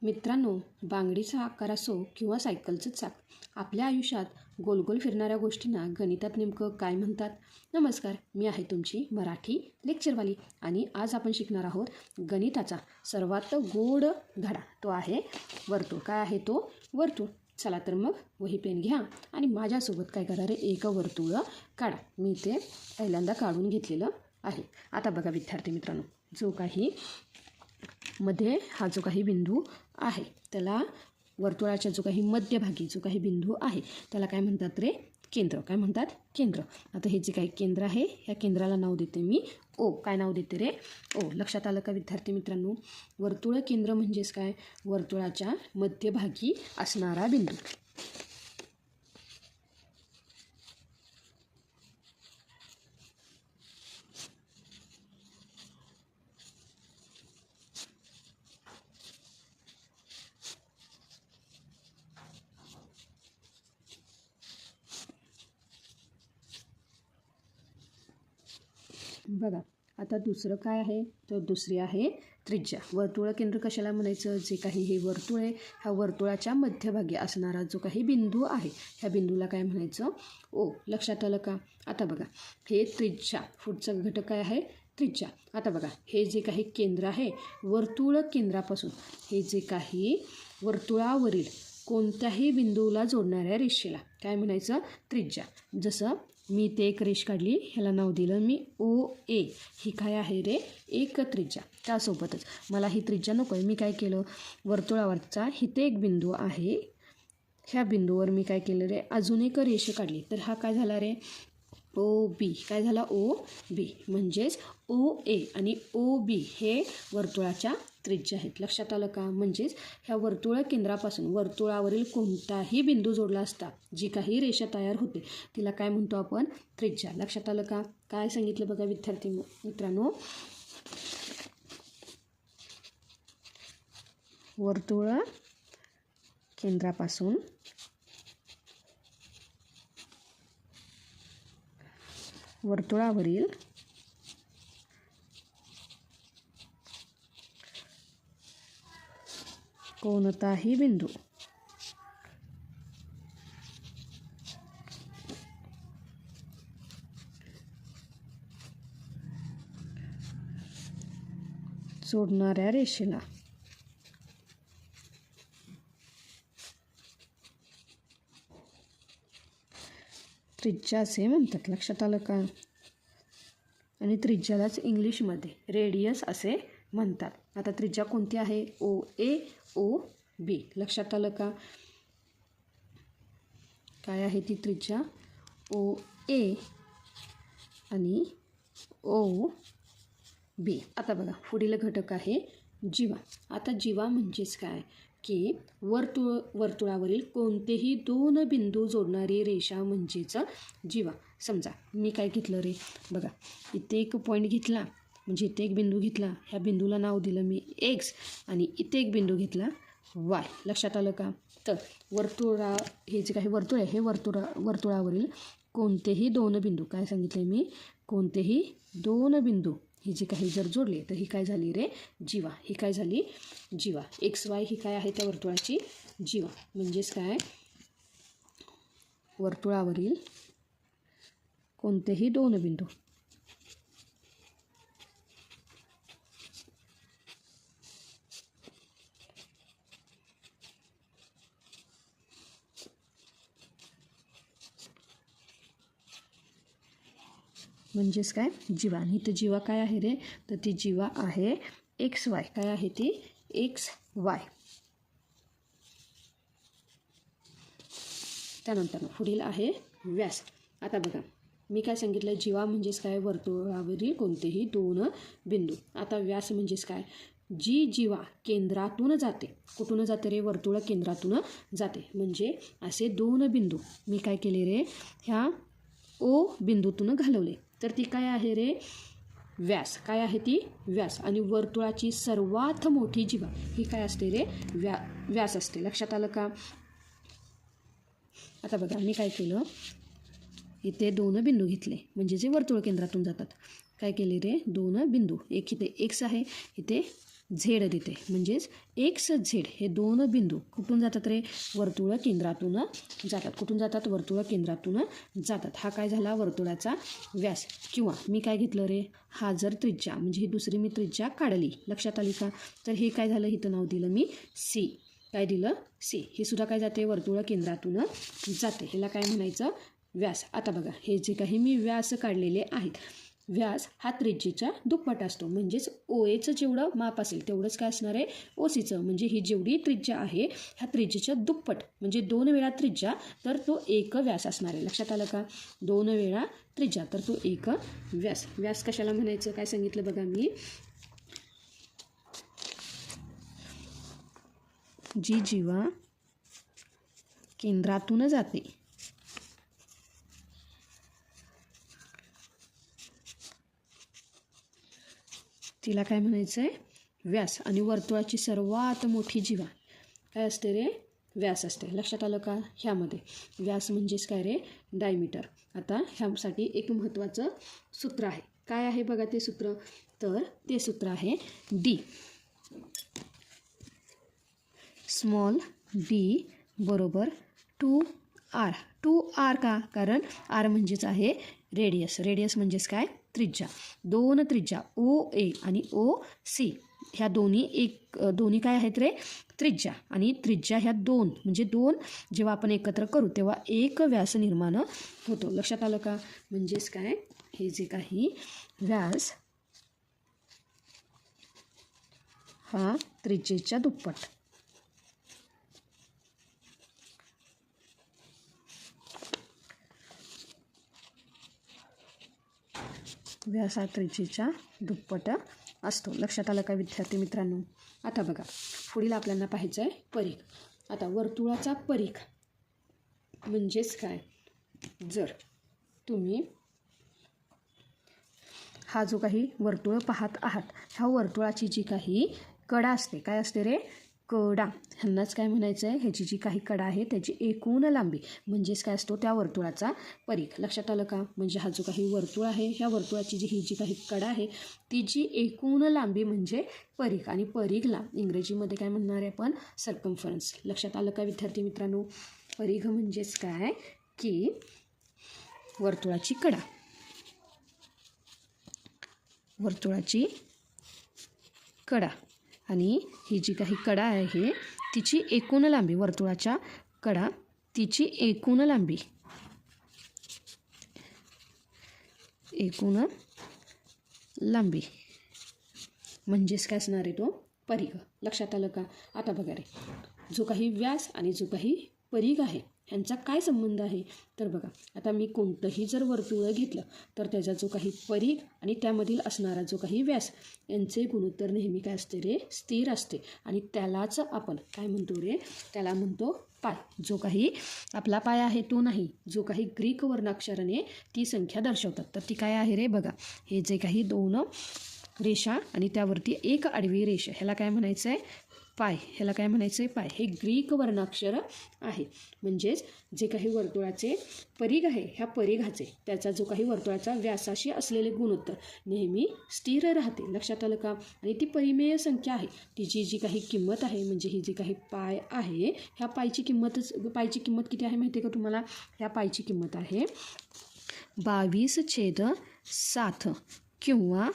मित्रांनो, बांगडीचा आकार असो किंवा सायकलचं चाक, आपल्या आयुष्यात गोल गोल फिरणाऱ्या गोष्टींना गणितात नेमकं काय म्हणतात? नमस्कार, मी आहे तुमची मराठी लेक्चरवाली आणि आज आपण शिकणार आहोत गणिताचा सर्वात गोड धडा. तो आहे वर्तुळ. काय आहे तो? वर्तुळ. चला तर मग वही पेन घ्या आणि माझ्यासोबत काय करा रे, एक वर्तुळ काढा. मी ते पहिल्यांदा काढून घेतलेलं आहे. आता बघा विद्यार्थी मित्रांनो, जो काही मध्ये हा जो काही बिंदू आहे त्याला, वर्तुळाच्या जो काही मध्यभागी जो काही बिंदू आहे त्याला काय म्हणतात रे? केंद्र. काय म्हणतात? केंद्र. आता हे जे काही केंद्र आहे या केंद्राला नाव देते मी ओ. काय नाव देते रे? ओ. लक्षात आलं का विद्यार्थी मित्रांनो? वर्तुळ केंद्र म्हणजेच काय? वर्तुळाच्या मध्यभागी असणारा बिंदू. बघा आता दुसरं काय आहे? तर दुसरी आहे त्रिज्या. वर्तुळ केंद्र कशाला म्हणायचं? जे काही हे वर्तुळ आहे ह्या वर्तुळाच्या मध्यभागी असणारा जो काही बिंदू आहे ह्या बिंदूला काय म्हणायचं? ओ. लक्षात आलं का? आता बघा हे त्रिज्या, पुढचा घटक काय आहे? त्रिज्या. आता बघा हे जे काही केंद्र आहे वर्तुळ केंद्रापासून, हे जे काही वर्तुळावरील कोणत्याही बिंदूला जोडणाऱ्या रेषेला काय म्हणायचं? त्रिज्या. जसं मी ते एक रेष काढली, ह्याला नाव दिलं मी ओ ए. ही काय आहे रे? एक त्रिज्या. त्यासोबतच मला ही त्रिज्या नको आहे, मी काय केलं? वर्तुळावरचा इथे एक बिंदू आहे, ह्या बिंदूवर मी काय केलं रे? अजून एक रेष काढली. तर हा काय झाला रे? O B. काय झाला? O B. म्हणजेच ओ ए आणि ओ बी हे वर्तुळाच्या त्रिज्या आहेत. लक्षात आलं का? म्हणजेच ह्या वर्तुळ केंद्रापासून वर्तुळावरील कोणताही बिंदू जोडला असता जी काही रेषा तयार होते तिला काय म्हणतो आपण? त्रिज्या. लक्षात आलं का? काय सांगितलं बघा विद्यार्थी मित्रांनो? वर्तुळ केंद्रापासून वर्तुळावरील कोणताही बिंदू जोडणाऱ्या रेषेला त्रिज्या असे म्हणतात. लक्षात आलं का? आणि त्रिज्यालाच इंग्लिशमध्ये रेडियस असे म्हणतात. आता त्रिज्या कोणती आहे? ओ ए ओ बी. लक्षात आलं का? काय आहे ती त्रिज्या? ओ ए आणि ओ बी. आता बघा पुढील घटक आहे जीवा. आता जीवा म्हणजेच काय? की वर्तुळावरील कोणतेही दोन बिंदू जोडणारी रेषा म्हणजेच जीवा. समजा मी काय घेतलं रे? बघा इथे एक पॉईंट घेतला, म्हणजे इथे एक बिंदू घेतला, ह्या बिंदूला नाव दिलं मी एक्स आणि इथे एक बिंदू घेतला वाय. लक्षात आलं का? तर हे जे काही वर्तुळ आहे हे वर्तुळावरील कोणतेही दोन बिंदू, काय सांगितले मी? कोणतेही दोन बिंदू ही जी काही जर जोडले तर ही काय झाली रे? जीवा. ही काय झाली? जीवा. एक्स वाय ही काय आहे त्या वर्तुळाची? जीवा. म्हणजेच काय? वर्तुळावरील कोणतेही दोन बिंदू म्हणजेच काय? जीवा. आणि इथं जीवा काय आहे रे? तर ती जीवा आहे एक्स वाय. काय आहे ती? X Y. त्यानंतर पुढील आहे व्यास. आता बघा मी काय सांगितलं? जीवा म्हणजेच काय? वर्तुळावरील कोणतेही दोन बिंदू. आता व्यास म्हणजेच काय? जी जीवा केंद्रातून जाते. कुठून जाते रे? वर्तुळ केंद्रातून जाते. म्हणजे असे दोन बिंदू मी काय केले रे? ह्या ओ बिंदूतून घालवले. तर ती काय आहे रे? व्यास. काय आहे ती? व्यास. आणि वर्तुळाची सर्वात मोठी जीवा ही काय असते रे? व्यास असते. लक्षात आलं का? आता बघा मी काय केलं? इथे दोन बिंदू घेतले, म्हणजे जे वर्तुळ केंद्रातून जातात. काय केले रे? दोन बिंदू. एक इथे एक्स आहे, इथे झेड देते. म्हणजेच एक्स झेड हे दोन बिंदू कुठून जातात रे? वर्तुळ केंद्रातून जातात. कुठून जातात? वर्तुळ केंद्रातून जातात. हा काय झाला? वर्तुळाचा व्यास. किंवा मी काय घेतलं रे? हा जर त्रिज्या म्हणजे ही दुसरी मी त्रिज्या काढली, लक्षात आली का? तर हे काय झालं? इथं नाव दिलं मी सी. काय दिलं? सी. हे सुद्धा काय जाते? वर्तुळ केंद्रातून जाते. ह्याला काय म्हणायचं? व्यास. आता बघा, हे जे काही मी व्यास काढलेले आहेत, व्यास हा त्रिज्येच्या दुप्पट असतो. म्हणजेच ओएचं जेवढं माप असेल तेवढंच काय असणार आहे? ओसीचं. म्हणजे ही जेवढी त्रिज्या आहे ह्या त्रिज्येच्या दुप्पट म्हणजे 2 वेळा त्रिज्या, तर तो एक व्यास असणार आहे. लक्षात आलं का? 2 वेळा त्रिज्या तर तो एक व्यास. व्यास कशाला म्हणायचं? काय सांगितलं बघा मी? जी जीवा केंद्रातून जाते तिला काय म्हणायचं आहे? व्यास. आणि वर्तुळाची सर्वात मोठी जीवा काय असते रे? व्यास असते. लक्षात आलं का? ह्यामध्ये व्यास म्हणजेच काय रे? डायमीटर. आता ह्यासाठी एक महत्त्वाचं सूत्र आहे. काय आहे बघा ते सूत्र? तर ते सूत्र आहे डी. स्मॉल डी बरोबर 2r. 2r का? कारण r म्हणजेच आहे रेडियस. रेडियस म्हणजेच काय? त्रिज्या. 2 त्रिज्या ओ ए आणि ओ सी ह्या दोन्ही काय आहेत रे? त्रिज्या. आणि त्रिज्या ह्या 2 म्हणजे 2 जेव्हा आपण एकत्र करू तेव्हा एक व्यास निर्माण होतो. लक्षात आलं का? म्हणजेच काय? हे जे काही व्यास हा त्रिज्येच्या दुप्पट. व्यास हा त्रिज्येच्या दुप्पट असतो. लक्षात आलं का विद्यार्थी मित्रांनो? आता बघा, पुढील आपल्याला पाहायचं आहे परीघ. आता वर्तुळाचा परीघ म्हणजेच काय? जर तुम्ही हा जो काही वर्तुळ पाहत आहात, ह्या वर्तुळाची जी काही कडा असते, काय असते रे? कडा. ह्यांनाच काय म्हणायचं आहे? ह्याची जी काही कडा आहे त्याची एकूण लांबी म्हणजेच काय असतो? त्या वर्तुळाचा परीघ. लक्षात आलं का? म्हणजे हा जो काही वर्तुळ आहे ह्या वर्तुळाची ही जी काही कडा आहे तिची एकूण लांबी म्हणजे परीघ. आणि परीघला इंग्रजीमध्ये काय म्हणणार आहे आपण? सर्कम्फरन्स. लक्षात आलं का विद्यार्थी मित्रांनो? परीघ म्हणजेच काय? की वर्तुळाची कडा. वर्तुळाची कडा आणि ही जी काही कडा आहे तिची एकूण लांबी, वर्तुळाच्या कडा तिची एकूण लांबी, एकूण लांबी म्हणजेच काय असणार आहे? तो परीघ. लक्षात आलं का? आता बघा रे, जो काही व्यास आणि जो काही परीघ आहे ह्यांचा काय संबंध आहे? तर बघा, आता मी कोणतंही जर वर्तुळ घेतलं तर त्याचा जो काही परीघ आणि त्यामधील असणारा जो काही व्यास यांचे गुणोत्तर नेहमी काय असते रे? स्थिर असते. आणि त्यालाच आपण काय म्हणतो रे? त्याला म्हणतो पाय. जो काही आपला पाय आहे तो नाही, जो काही ग्रीक वर्णाक्षराने ती संख्या दर्शवतात, तर ती काय आहे रे? बघा, हे जे काही 2 रेषा आणि त्यावरती एक आडवी रेषा, ह्याला काय म्हणायचं आहे? पाय. ह्याला काय म्हणायचं आहे? पाय. हे ग्रीक वर्णाक्षर आहे. म्हणजेच जे काही वर्तुळाचे परीघ आहे ह्या परीघाचे त्याचा जो काही वर्तुळाचा व्यासाशी असलेले गुणोत्तर नेहमी स्थिर राहते. लक्षात आलं का? आणि ती परिमेय संख्या आहे. तिची जी काही किंमत आहे म्हणजे ही जी काही पाय आहे ह्या पायची किंमत किती आहे माहिती आहे का तुम्हाला? ह्या पायची किंमत आहे 22/7 किंवा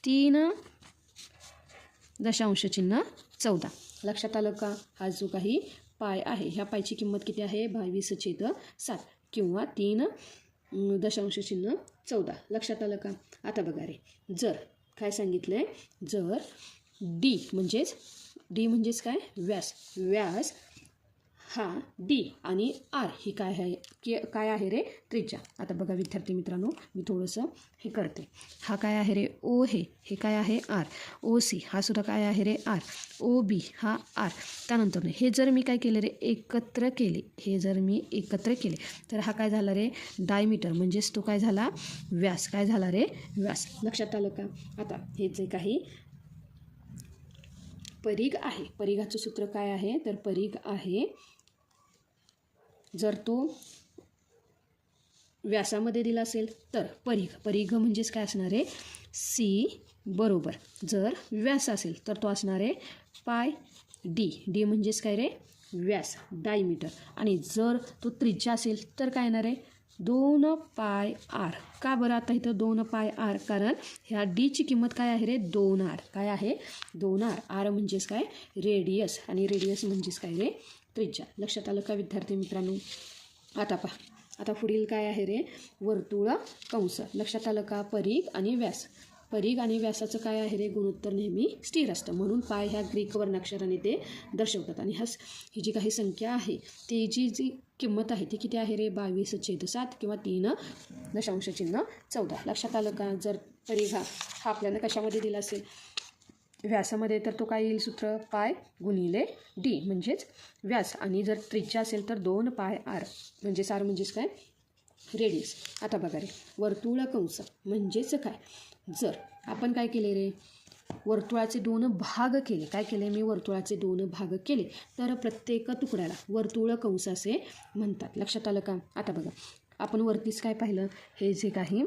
3.14. लक्षात आलं का? हा जो काही पाय आहे ह्या पायची किंमत किती आहे? 22/7 किंवा 3.14. लक्षात आलं का? आता बघा रे, जर काय सांगितलं आहे? जर डी म्हणजेच काय? व्यास. व्यास हा डी आणि आर ही काय आहे रे? त्रिज्या. आता बघा विद्यार्थी मित्रांनो, मी थोडंसं हे करते. हा काय आहे रे? ओ हे काय आहे? आर. ओ सी हा सुद्धा काय आहे रे? आर. ओ बी हा आर. त्यानंतर हे जर मी काय केले रे? एकत्र केले. हे जर मी एकत्र केले तर हा काय झाला रे? डायमीटर. म्हणजेच तो काय झाला? व्यास. काय झाला रे? व्यास. लक्षात आलं का? आता हे जे काही परीघ आहे, परीघाचं सूत्र काय आहे? तर परीघ आहे, जर तो व्यासामध्ये दिला असेल तर परीघ म्हणजेच काय असणार आहे? सी बरोबर. जर व्यास असेल तर तो असणार आहे पाय डी. डी म्हणजेच काय रे? व्यास, डायमीटर. आणि जर तो त्रिज्या असेल तर काय येणार आहे? 2 पाय आर. का बरं आता इथं 2 पाय आर? कारण ह्या डीची किंमत काय आहे रे? 2 आर. काय आहे? 2 आर. आर म्हणजेच काय? रेडियस. आणि रेडियस म्हणजेच काय रे? त्रिज्या. लक्षात आलं का विद्यार्थी मित्रांनो? आता पहा, आता पुढील काय आहे रे? वर्तुळ कंस. लक्षात आलं का? परीघ आणि व्यास. परीघ आणि व्यासाचं काय आहे रे? गुणोत्तर नेहमी स्थिर असतं. म्हणून पाय ह्या ग्रीक वर्णाक्षराने ते दर्शवतात. आणि ही जी काही संख्या आहे ती जी किंमत आहे ती किती आहे रे? 22/7 किंवा 3.14. लक्षात आलं का? जर परीघ हा आपल्याला कशामध्ये दिला असेल? व्यासामध्ये, तर तो काय येईल सूत्र? पाय गुणिले डी म्हणजेच व्यास. आणि जर त्रिज्या असेल तर 2 पाय आर म्हणजेच आर म्हणजेच काय? रेडियस. आता बघा रे, वर्तुळ कंस म्हणजेच काय? जर आपण काय केले रे? वर्तुळाचे 2 भाग केले. काय केले? मी वर्तुळाचे 2 भाग केले तर प्रत्येक तुकड्याला वर्तुळ कंस असे म्हणतात. लक्षात आलं का? आता बघा, आपण वरतीच काय पाहिलं? हे जे काही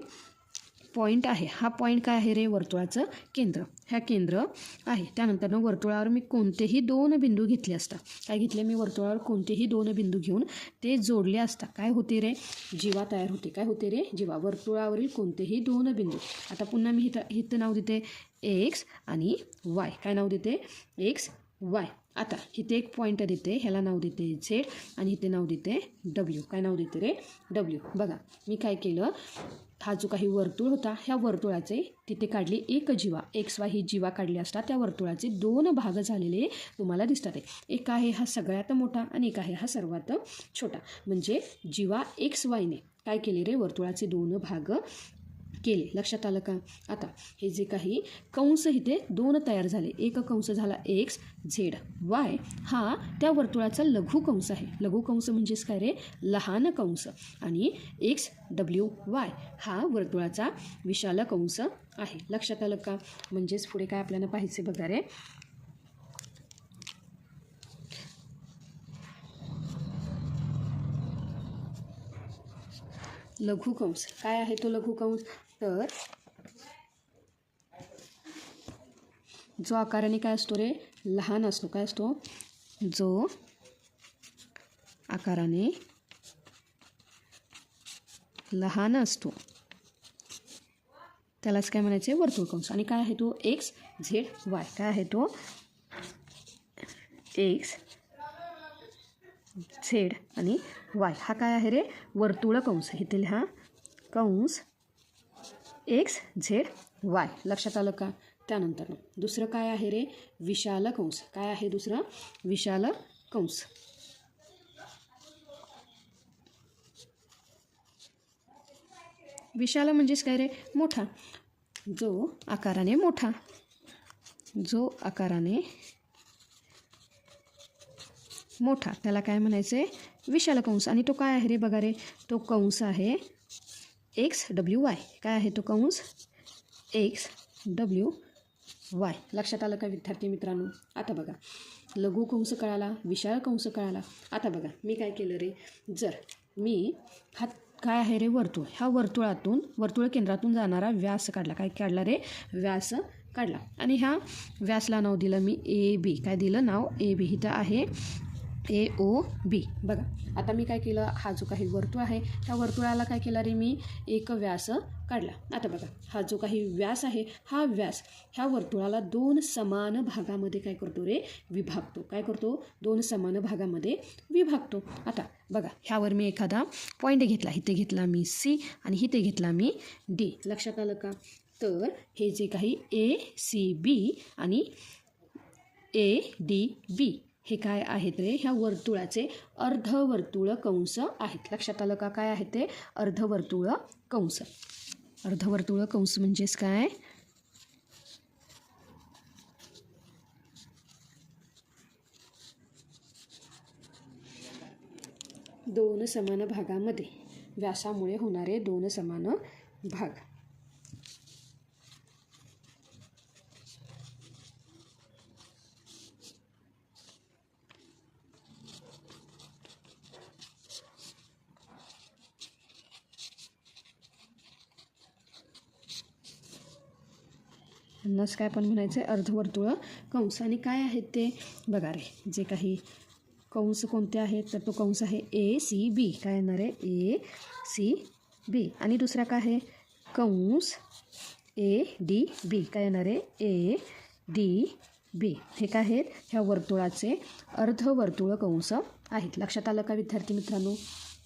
पॉईंट आहे, हा पॉईंट काय आहे रे? वर्तुळाचं केंद्र. ह्या केंद्र आहे. त्यानंतर वर्तुळावर मी कोणतेही 2 बिंदू घेतले असता. काय घेतले? मी वर्तुळावर कोणतेही 2 बिंदू घेऊन ते जोडले असता काय होते रे? जीवा तयार होते. काय होते रे? जीवा. वर्तुळावरील कोणतेही 2 बिंदू. आता पुन्हा मी इथं नाव देते एक्स आणि वाय. काय नाव देते? X, Y. आता इथे एक पॉईंट देते, ह्याला नाव देते झेड आणि इथे नाव देते डब्ल्यू. काय नाव देते रे? डब्ल्यू. बघा, मी काय केलं? हा जो काही वर्तुळ होता, ह्या वर्तुळाचे तिथे काढली एक जीवा. एक्स वाय ही जीवा काढली असता त्या वर्तुळाचे 2 भाग झालेले तुम्हाला दिसतात आहे. एक आहे हा सगळ्यात मोठा आणि एक आहे हा सर्वात छोटा. म्हणजे जीवा एक्स वायने काय केले रे? वर्तुळाचे 2 भाग केले. लक्षात आलं का? आता हे जे काही कंस इथे 2 तयार झाले. एक कंस झाला एक्स झेड वाय, हा त्या वर्तुळाचा लघु कंस आहे. लघु कंस म्हणजेच काय रे? लहान कंस. आणि एक्स डब्ल्यू वाय हा वर्तुळाचा विशाल कंस आहे. लक्षात आलं का? म्हणजेच पुढे काय आपल्याला पाहायचे बघा रे? लघु कंस. काय आहे तो लघु कंस? तर जो आकाराने काय असतो रे? लहान असतो. काय असतो? जो आकाराने लहान असतो त्यालाच काय म्हणायचे? वर्तुळ कंस. आणि काय आहे तो? X Z Y. काय आहे तो? एक्स झेड आणि वाय हा काय आहे रे? वर्तुळ कंस. इथे लिहा कंस एक्स झेड वाय. लक्षात आलं का? त्यानंतर दुसरं काय आहे रे? विशाल कंस. काय आहे दुसरं? विशाल कंस. विशाल म्हणजेच काय रे? मोठा. जो आकाराने मोठा. जो आकाराने मोठा त्याला काय म्हणायचे? विशाल कंस. आणि तो काय आहे रे? बघा रे, तो कंस आहे एक्स डब्ल्यू वाय. काय आहे तो कंस? X W Y. लक्षात आलं का विद्यार्थी मित्रांनो? आता बघा, लघु कंस कळाला, विशाल कंस कळाला. आता बघा, मी काय केलं रे? जर मी हा काय आहे रे? वर्तुळ. ह्या वर्तुळातून, वर्तुळ केंद्रातून जाणारा व्यास काढला. काय काढला रे? व्यास काढला. आणि ह्या व्यासला नाव दिलं मी ए बी. काय दिलं नाव? A B. इथं आहे ए ओ बी. बघा, आता मी काय केलं? हा जो काही वर्तुळ आहे त्या वर्तुळाला काय केला रे? मी एक व्यास काढला. आता बघा, हा जो काही व्यास आहे हा व्यास ह्या वर्तुळाला 2 समान भागामध्ये काय करतो रे? विभागतो. काय करतो? 2 समान भागामध्ये विभागतो. आता बघा, ह्यावर मी एखादा पॉईंट घेतला. इथे घेतला मी सी आणि इथे घेतला मी डी. लक्षात आलं का? तर हे जे काही ए सी बी आणि ए डी बी हे काय आहेत रे? ह्या वर्तुळाचे अर्धवर्तुळ कंस आहेत. लक्षात आलं का? काय आहे ते? अर्धवर्तुळ कंस. अर्धवर्तुळ कंस म्हणजेच काय? दोन समान भागामध्ये व्यासामुळे होणारे 2 समान भाग. यांनाच काय पण म्हणायचं आहे अर्धवर्तुळ कंस. आणि काय आहेत ते बघा रे, जे काही कंस कोणते आहेत तर तो कंस आहे ACB. काय येणार आहे ACB. आणि दुसरा काय आहे कंस ADB. काय येणार आहे ADB. हे काय आहेत ह्या वर्तुळाचे अर्धवर्तुळ कंस आहेत. लक्षात आलं का विद्यार्थी मित्रांनो?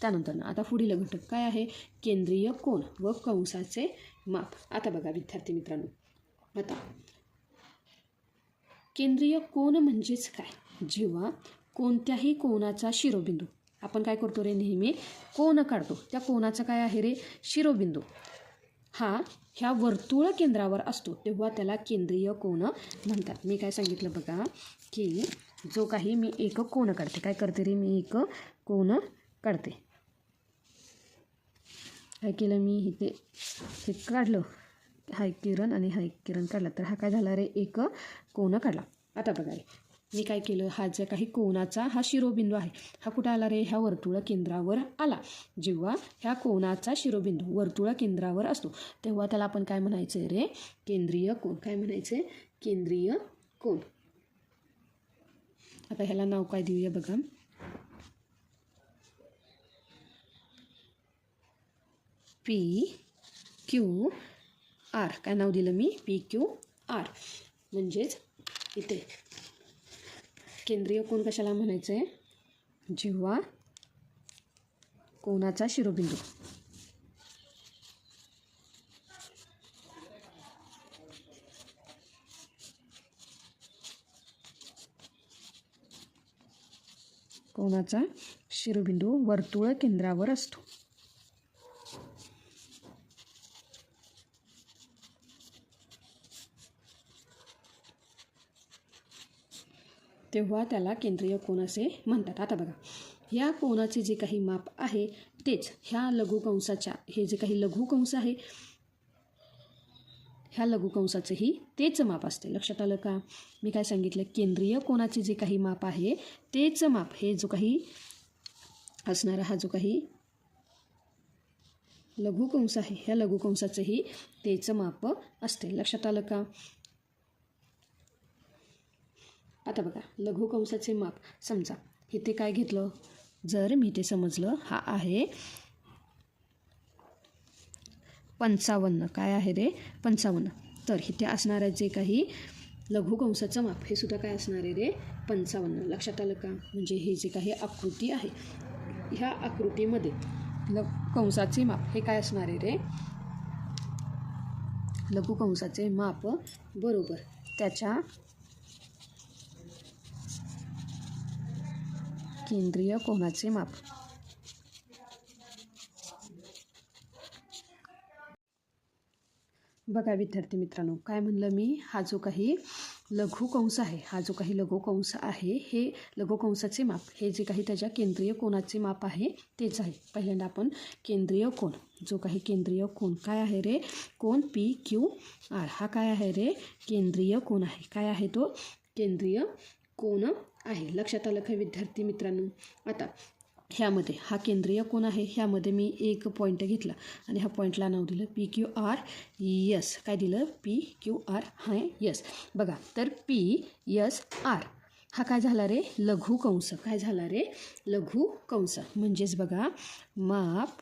त्यानंतर आता पुढील घटक काय आहे केंद्रीय कोन व कंसाचे माप. आता बघा विद्यार्थी मित्रांनो, आता केंद्रीय कोन म्हणजेच काय, जेव्हा कोणत्याही कोनाचा शिरोबिंदू आपण काय करतो रे नेहमी कोन काढतो, त्या कोनाचा काय आहे रे शिरोबिंदू हा ह्या वर्तुळ केंद्रावर असतो तेव्हा त्याला केंद्रीय कोन म्हणतात. मी काय सांगितलं बघा की जो काही मी एक कोन काढते, काय करते रे मी एक कोन काढते. काय केलं मी इथे हे काढलं, हा एक किरण आणि हा एक किरण काढला, तर हा काय झाला रे एक कोन काढला. आता बघा रे मी काय केलं, हा जे काही कोनाचा हा शिरोबिंदू आहे हा कुठं आला रे ह्या वर्तुळ केंद्रावर आला. जेव्हा ह्या कोनाचा शिरोबिंदू वर्तुळ केंद्रावर असतो तेव्हा त्याला आपण काय म्हणायचं रे केंद्रीय कोन. काय म्हणायचं केंद्रीय कोन. आता ह्याला नाव काय देऊया बघा, PQR. काय नाव दिलं मी PQR. म्हणजेच इथे केंद्रीय कोन कशाला म्हणायचं आहे, जेव्हा कोनाचा शिरोबिंदू कोनाचा शिरोबिंदू वर्तुळ केंद्रावर असतो. तेव्हा त्याला केंद्रीय कोन असे म्हणतात. आता बघा ह्या कोनाचे जे काही माप आहे तेच ह्या लघुकंसाच्या, हे जे काही लघुकंस आहे ह्या लघुकंसाचंही तेच माप असते. लक्षात आलं का? मी काय सांगितलं, केंद्रीय कोनाचे जे काही माप आहे तेच माप हे जो काही असणारा हा जो काही लघुकंस आहे ह्या लघुकंसाचंही तेच माप असते. लक्षात आलं का? आता बघा लघुकंसाचे माप समजा इथे काय घेतलं, जर मी ते समजलं हा आहे 55. काय आहे रे 55. तर इथे असणारं जे काही लघुकंसाचं माप हे सुद्धा काय असणार आहे रे 55. लक्षात आलं का? म्हणजे हे जे काही आकृती आहे ह्या आकृतीमध्ये कंसाचे माप हे काय असणार आहे रे लघुकंसाचे माप बरोबर त्याच्या केंद्रीय कोनाचे माप. बघा विद्यार्थी मित्रांनो, काय म्हणलं मी, हा जो काही लघुकंस आहे हा जो काही लघुकंस आहे हे लघुकंसाचे माप हे जे काही त्याच्या केंद्रीय कोनाचे माप आहे तेच आहे. पहिल्यांदा आपण केंद्रीय कोन, जो काही केंद्रीय कोन काय आहे रे कोन PQR. हा काय आहे रे केंद्रीय कोन आहे. काय आहे तो केंद्रीय कोन आहे. लक्षात आलं का विद्यार्थी मित्रांनो? आता ह्यामध्ये हा केंद्रीय कोन आहे, ह्यामध्ये मी एक पॉईंट घेतला आणि ह्या पॉईंटला नाव दिलं PQR यस. काय दिलं PQR हा यस. बघा तर PSR हा काय झाला रे लघुकंस. काय झाला रे लघुकंस. म्हणजेच बघा माप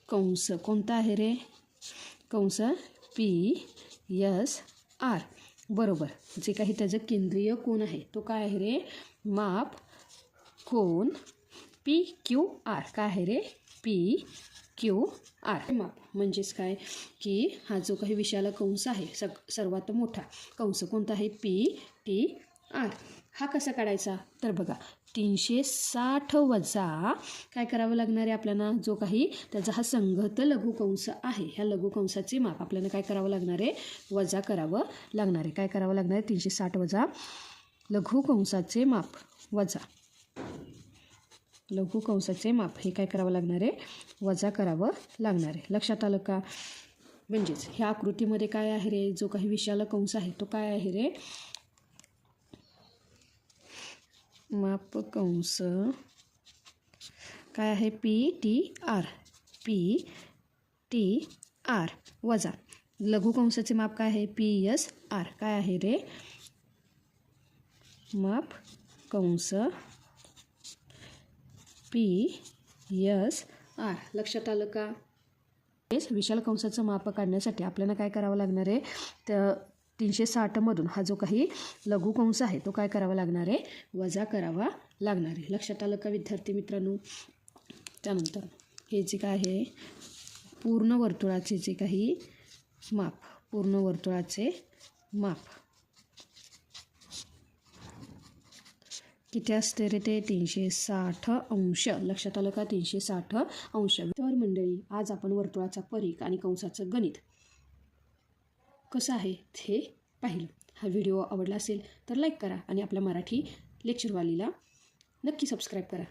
कंस कोणता आहे रे कंस PSR बरोबर. जे काही त्याचं केंद्रीय कोन आहे तो काय आहे रे माप कोन PQR. काय आहे रे PQR माप. म्हणजेच काय की हा जो काही विशाल कंस आहे सर्वात मोठा कंस कोणता आहे PTR. हा कसा काढायचा तर बघा 360 वजा काय करावं लागणार आहे आपल्याला, जो काही त्याचा हा संगत लघुकंस आहे ह्या लघुकंसाचे माप आपल्याला काय करावं लागणार आहे वजा करावं लागणार आहे. काय करावं लागणार आहे 360 वजा लघुकंसाचे माप वजा लघुकंसाचे माप हे काय करावं लागणार आहे वजा करावं लागणार आहे. लक्षात आलं का? म्हणजेच ह्या आकृतीमध्ये काय आहे रे जो काही विशाल कंस आहे तो काय आहे रे माप कंस काय आहे PTR वजा लघु कंसाचे माप काय आहे? PSR. काय आहे रे? माप कंस PSR. लक्षात आलं का? विशाल कंसाचं माप काढण्यासाठी आपल्याला काय करावं लागणार आहे? तर 360मधून हा जो काही लघु कंस आहे तो काय करावा लागणार आहे? वजा करावा लागणार आहे. लक्षात आलं का विद्यार्थी मित्रांनो? त्यानंतर हे जे काय आहे पूर्ण वर्तुळाचे जे काही माप, पूर्ण वर्तुळाचे माप किती असते रे? ते 360 अंश. लक्षात आलं का? 360 अंश. तर मंडळी, आज आपण वर्तुळाचा परिघ आणि कंसाचं गणित कसं आहे हे पाहिलं. हा व्हिडिओ आवडला असेल तर लाईक करा आणि आपल्या मराठी लेक्चरवालीला नक्की सबस्क्राईब करा.